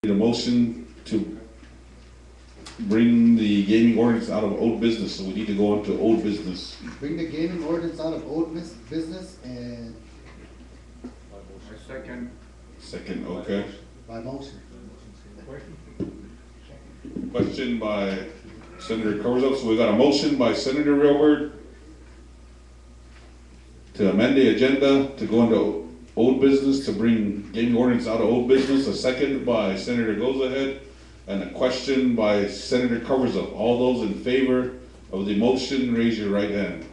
a motion to bring the gaming ordinance out of old business, so we need to go on to old business. Bring the gaming ordinance out of old business and Second, okay. by motion. Question by Senator Covers. So we got a motion by Senator Railbird to amend the agenda to go into old business, to bring gaming ordinance out of old business. A second by Senator Goes Ahead, and a question by Senator Covers Up. All those in favor of the motion, raise your right hand.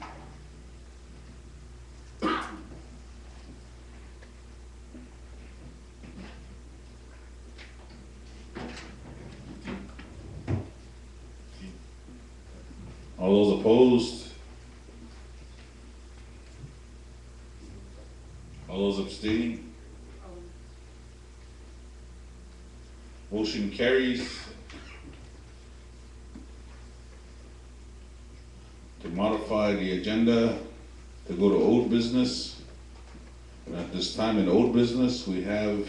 All those opposed? All those abstaining? Motion carries. To modify the agenda to go to old business. And at this time in old business, we have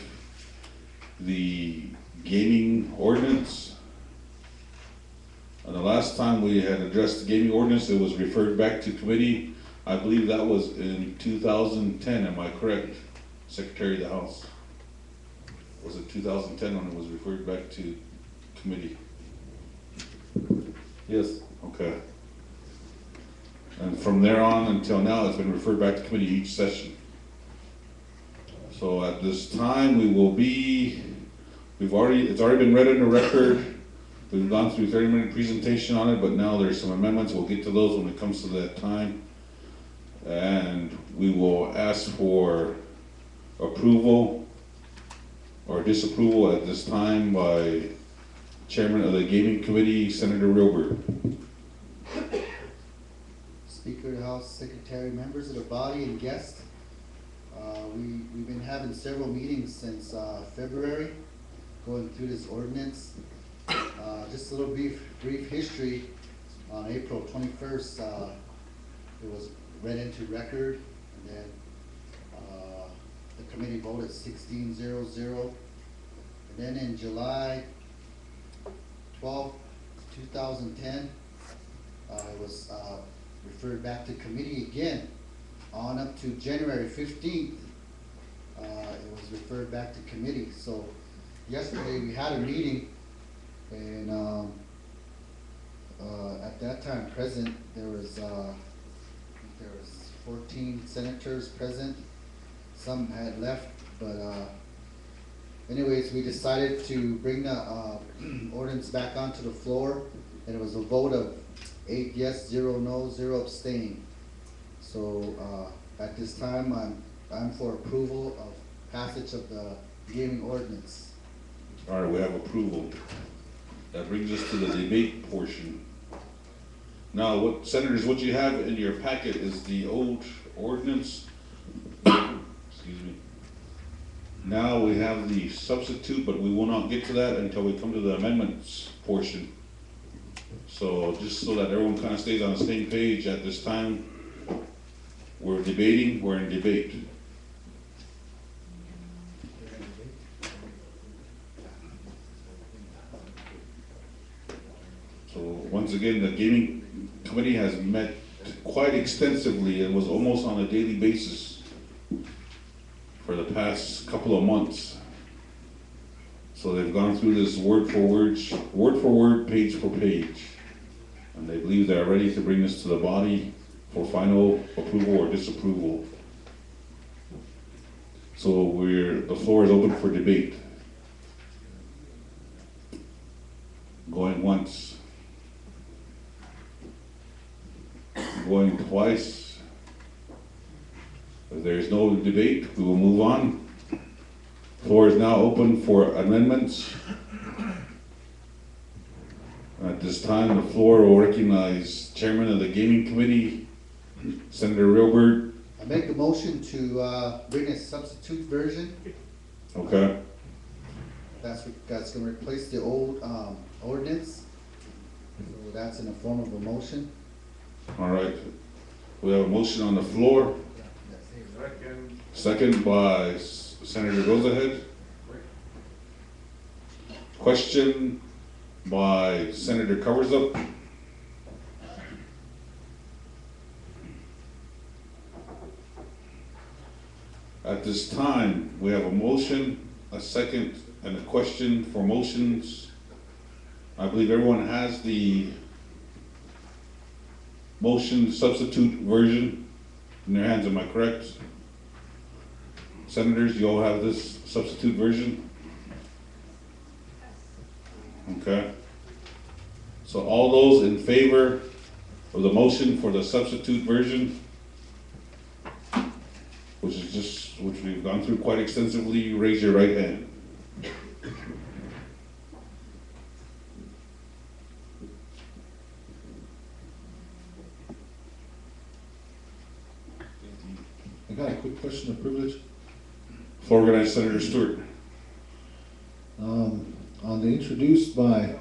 the gaming ordinance. And the last time we had addressed the gaming ordinance, it was referred back to committee. I believe that was in 2010, am I correct, Secretary of the House? Was it 2010 when it was referred back to committee? Yes. Okay. And from there on until now, it's been referred back to committee each session. So at this time, it's already been read in the record. We've gone through 30-minute presentation on it, but now there's some amendments. We'll get to those when it comes to that time. And we will ask for approval or disapproval at this time by Chairman of the Gaming Committee, Senator Railbird. Speaker of the House, Secretary, members of the body, and guests. We've been having several meetings since February, going through this ordinance. Just a little brief history. On April 21st, it was read into record, and then the committee voted 16-0-0. And then in July 12, 2010, it was referred back to committee again. On up to January 15th, it was referred back to committee. So yesterday we had a meeting, and at that time present, there was 14 senators present. Some had left, but anyways, we decided to bring the ordinance back onto the floor, and it was a vote of 8 yes, 0 no, 0 abstain. So at this time, I'm for approval of passage of the gaming ordinance. All right, we have approval. That brings us to the debate portion. Now, Senators, what you have in your packet is the old ordinance. Excuse me. Now we have the substitute, but we will not get to that until we come to the amendments portion. So just so that everyone kind of stays on the same page at this time, we're in debate. So once again, the gaming committee has met quite extensively and was almost on a daily basis for the past couple of months. So they've gone through this word for word, page for page. And they believe they're ready to bring this to the body for final approval or disapproval. So the floor is open for debate. Going once. Going twice. If there is no debate, we will move on. Floor is now open for amendments. At this time, the floor will recognize Chairman of the Gaming Committee, Senator Railbird. I make a motion to bring a substitute version. Okay. That's going to replace the old ordinance. So that's in the form of a motion. All right. We have a motion on the floor. Second by Senator Goes Ahead. question by Senator Coversup. At this time, we have a motion, a second, and a question for motions. I believe everyone has the motion substitute version in their hands, am I correct? Senators, you all have this substitute version? Okay. So all those in favor of the motion for the substitute version, which we've gone through quite extensively, raise your right hand. I got a quick question of privilege. Floor organized Senator Stewart. On the introduced by,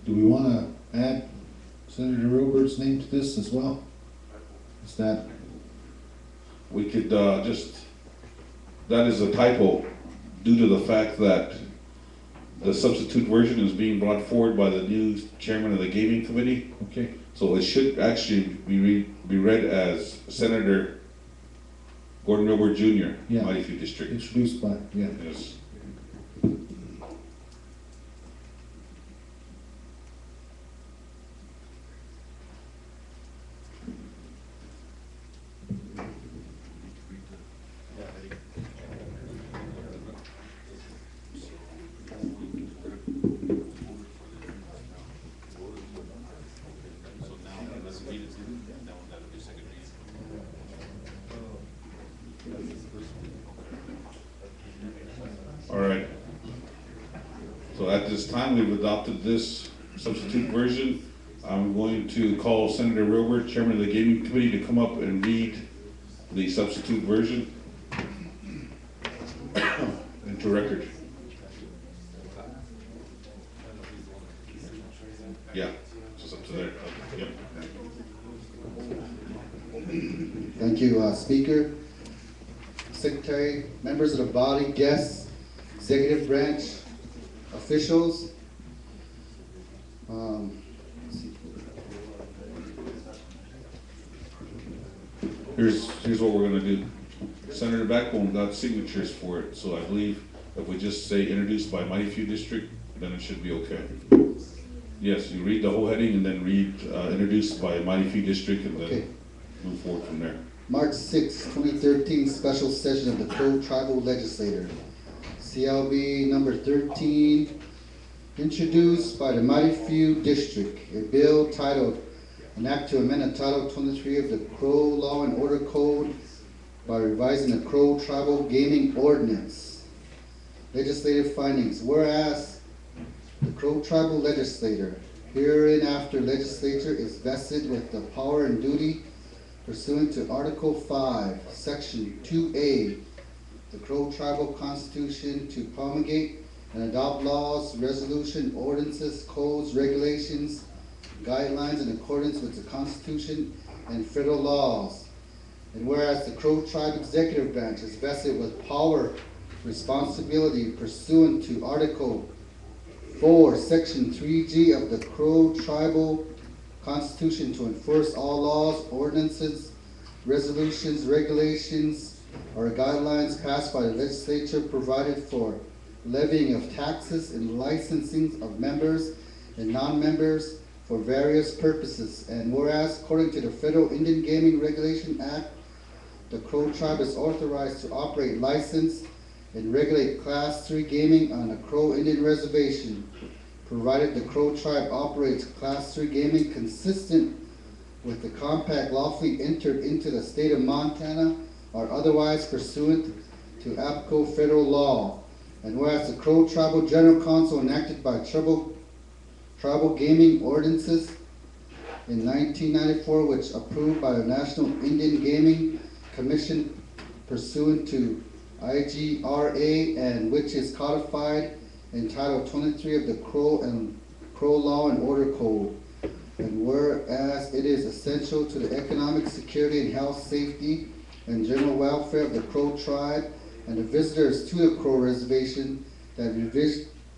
do we want to add Senator Robert's name to this as well? Is that? We could that is a typo due to the fact that the substitute version is being brought forward by the new chairman of the gaming committee. Okay. So it should actually be read as Senator Gordon Milburn Jr., Yeah. Mighty Few District. Introduced by, yeah. Yes. All right. So at this time, we've adopted this substitute version. I'm going to call Senator Wilbur, Chairman of the Gaming Committee, to come up and read the substitute version into record. Yeah, just up to there. Yep. Thank you, Speaker, Secretary, members of the body, guests, executive branch, officials. Here's what we're gonna do. Senator Backbone got signatures for it, so I believe if we just say introduced by Mighty Few District, then it should be okay. Yes, you read the whole heading and then read introduced by Mighty Few District and then move forward from there. March 6, 2013, special session of the Crow Tribal Legislature. CLB number 13, introduced by the Mighty Few District, a bill titled An Act to Amend Title 23 of the Crow Law and Order Code by revising the Crow Tribal Gaming Ordinance. Legislative findings. Whereas the Crow Tribal Legislature, hereinafter legislature, is vested with the power and duty pursuant to Article 5, Section 2A, the Crow Tribal Constitution, to promulgate and adopt laws, resolution, ordinances, codes, regulations, guidelines in accordance with the Constitution and federal laws. And whereas the Crow Tribe Executive Branch is vested with power, responsibility pursuant to Article 4, Section 3G of the Crow Tribal Constitution to enforce all laws, ordinances, resolutions, regulations, or guidelines passed by the legislature provided for levying of taxes and licensing of members and non-members for various purposes. And whereas, according to the Federal Indian Gaming Regulation Act, the Crow Tribe is authorized to operate, license, and regulate Class 3 gaming on the Crow Indian Reservation, provided the Crow Tribe operates Class 3 gaming consistent with the compact lawfully entered into the state of Montana or otherwise pursuant to applicable federal law. And whereas the Crow Tribal General Council enacted by tribal gaming ordinances in 1994, which approved by the National Indian Gaming Commission pursuant to IGRA, and which is codified in Title 23 of the Crow Law and Order Code. And whereas it is essential to the economic security and health, safety, and general welfare of the Crow Tribe and the visitors to the Crow Reservation that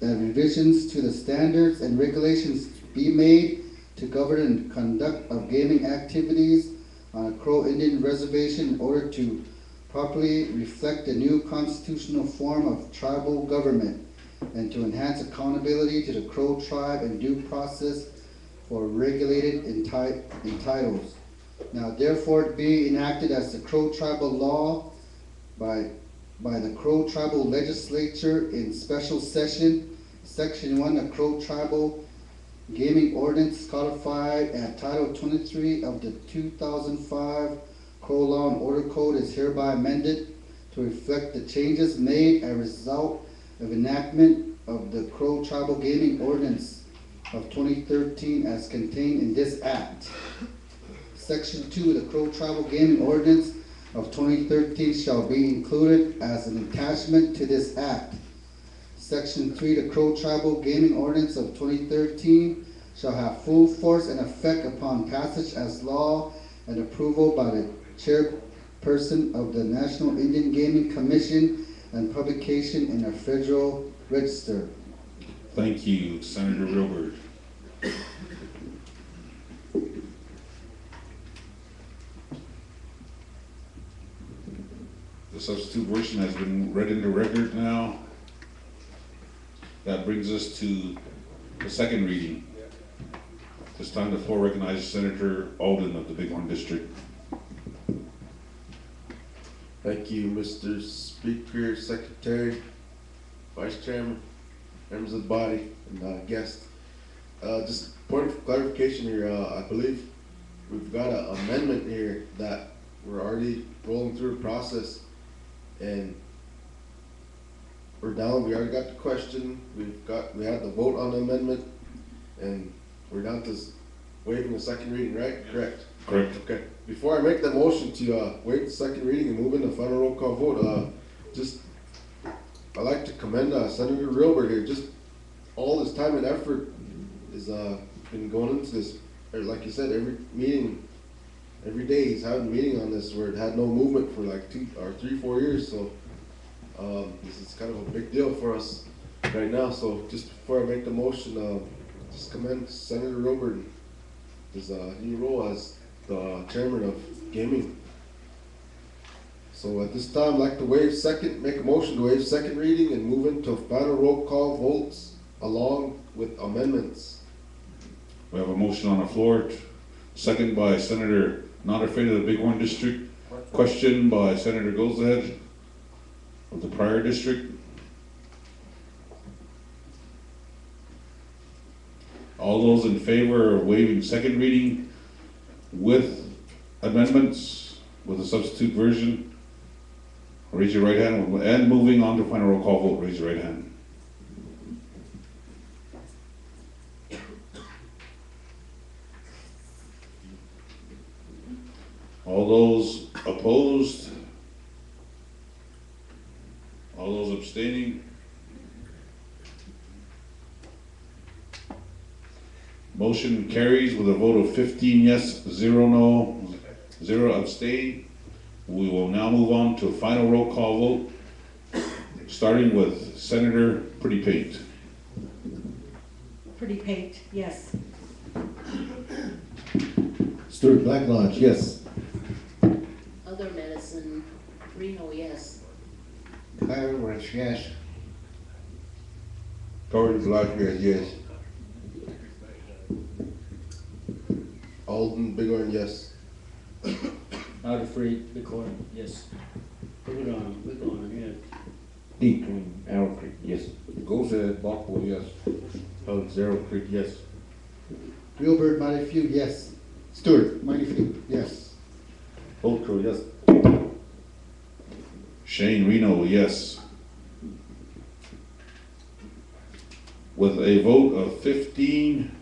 that revisions to the standards and regulations be made to govern and conduct of gaming activities on a Crow Indian reservation in order to properly reflect the new constitutional form of tribal government and to enhance accountability to the Crow tribe and due process for regulated entitles. Now therefore it be enacted as the Crow tribal law by the Crow tribal legislature in special session, section 1, the Crow tribal gaming ordinance codified at title 23 of the 2005 Crow Law and Order Code is hereby amended to reflect the changes made as a result of enactment of the Crow tribal gaming ordinance of 2013 as contained in this act. Section 2 of the Crow tribal gaming ordinance of 2013 shall be included as an attachment to this act. Section 3, the Crow tribal gaming ordinance of 2013 shall have full force and effect upon passage as law and approval by the chairperson of the National Indian Gaming Commission and publication in a Federal Register. Thank you, Senator Wilbur. The substitute version has been read into record now. That brings us to the second reading. This time the floor recognizes Senator Alden of the Bighorn District. Thank you, Mr. Speaker, Secretary, Vice Chairman, members of the body, and guests. Just point of clarification here, I believe we've got an amendment here that we're already rolling through the process, and we're down. We already got the question. We had the vote on the amendment, and we're down to waiving the second reading, right? Correct. Correct. Okay. Before I make the motion to waive the second reading and move into final roll call vote, I'd like to commend Senator Rilbert here. Just all this time and effort is been going into this. Like you said, every meeting, every day he's having a meeting on this where it had no movement for like 2 or 3, 4 years. So this is kind of a big deal for us right now. So just before I make the motion, just commend Senator Rilbert his new role as the chairman of gaming. So at this time, I'd like to make a motion to waive second reading and move into final roll call votes along with amendments. We have a motion on the floor, second by Senator Not Afraid of the Bighorn District, question by Senator Gozad of the prior district. All those in favor of waiving second reading with amendments, with a substitute version, raise your right hand, and moving on to final roll call vote, raise your right hand. All those opposed? All those abstaining? Motion carries with a vote of 15 yes, 0 no, 0 abstain. We will now move on to a final roll call vote, starting with Senator Pretty Paint. Pretty Paint, yes. Stuart Black Lodge, yes. Other Medicine, Reno, yes. Kyle Rich, yes. Corey Blackbeard, yes. Alden Bighorn, yes. Not afraid, Bighorn, yes. Bighorn, yes. Deep Green, Arrow Creek, yes. Gozad, Buckle, yes. Zero Creek, yes. Gilbert, Mighty Few, yes. Stewart, Mighty Few, yes. Old Crow, yes. Shane Reno, yes. With a vote of 15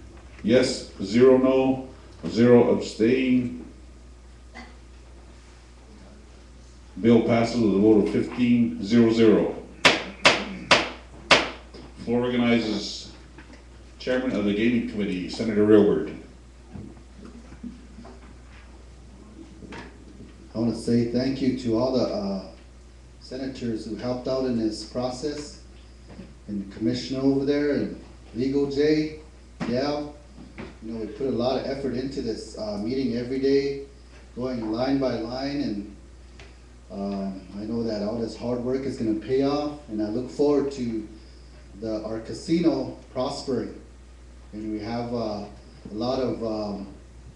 yes, 0 no, 0 abstain. Bill passes with a vote of 15, 0. Floor recognizes Chairman of the Gaming Committee, Senator Rilbert. I want to say thank you to all the senators who helped out in this process. and the commissioner over there, and Legal J, Dal. You know, we put a lot of effort into this, meeting every day, going line by line, and, I know that all this hard work is gonna pay off, and I look forward to our casino prospering. And we have, a lot of,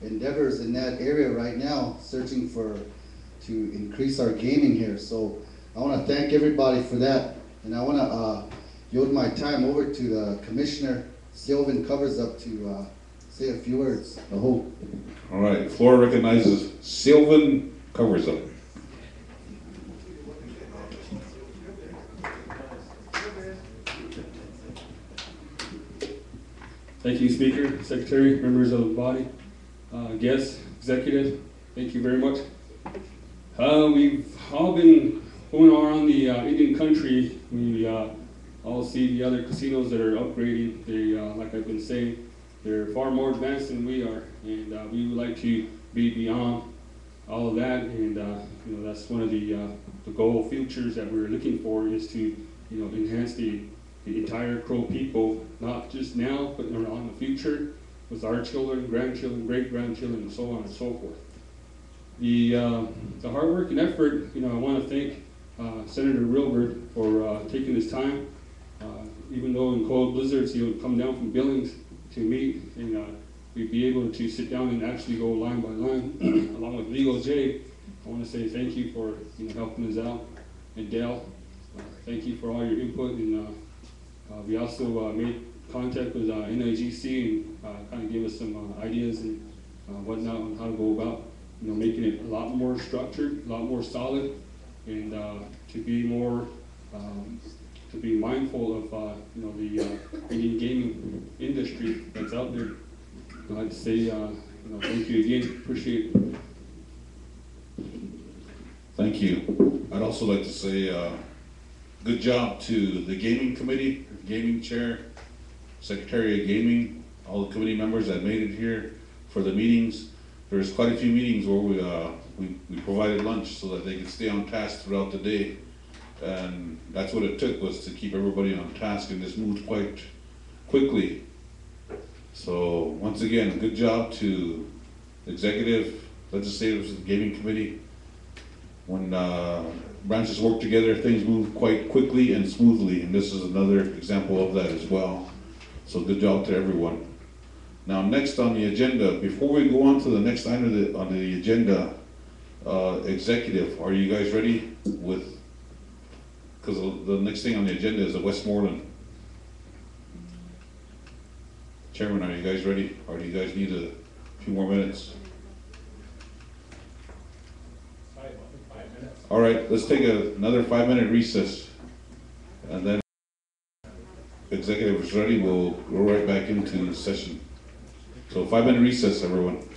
endeavors in that area right now, searching to increase our gaming here. So I wanna thank everybody for that, and I wanna, yield my time over to the Commissioner Sylvan Covers up to, say a few words, I hope. All right, floor recognizes Sylvan Covers Up. Thank you, Speaker, Secretary, members of the body, guests, executive, thank you very much. We've all been going around the Indian country. We all see the other casinos that are upgrading. They, like I've been saying, they're far more advanced than we are, and we would like to be beyond all of that. And you know, that's one of the goal futures that we're looking for, is to enhance the entire Crow people, not just now, but in the future, with our children, grandchildren, great-grandchildren, and so on and so forth. The hard work and effort, I want to thank Senator Rilbert for taking his time. Even though in cold blizzards he would come down from Billings to meet, and we'd be able to sit down and actually go line by line, along with Legal J. I want to say thank you for helping us out, and Dale, thank you for all your input. And we also made contact with NIGC and kind of gave us some ideas and whatnot on how to go about making it a lot more structured, a lot more solid, and to be more to be mindful of the Indian gaming industry that's out there. I'd like to say thank you again, appreciate it. Thank you. I'd also like to say good job to the gaming committee, gaming chair, secretary of gaming, all the committee members that made it here for the meetings. There's quite a few meetings where we provided lunch so that they could stay on task throughout the day. And that's what it took, was to keep everybody on task, and this moved quite quickly. So once again, good job to executive, legislators, and gaming committee. When branches work together, things move quite quickly and smoothly, and this is another example of that as well. So good job to everyone. Now, next on the agenda, before we go on to the next item on the agenda, executive, are you guys ready with? Because the next thing on the agenda is the Westmoreland. Chairman, are you guys ready? Or do you guys need a few more minutes? 5 minutes. All right, let's take another 5-minute recess. And then executive is ready, we'll go right back into session. So 5-minute recess, everyone.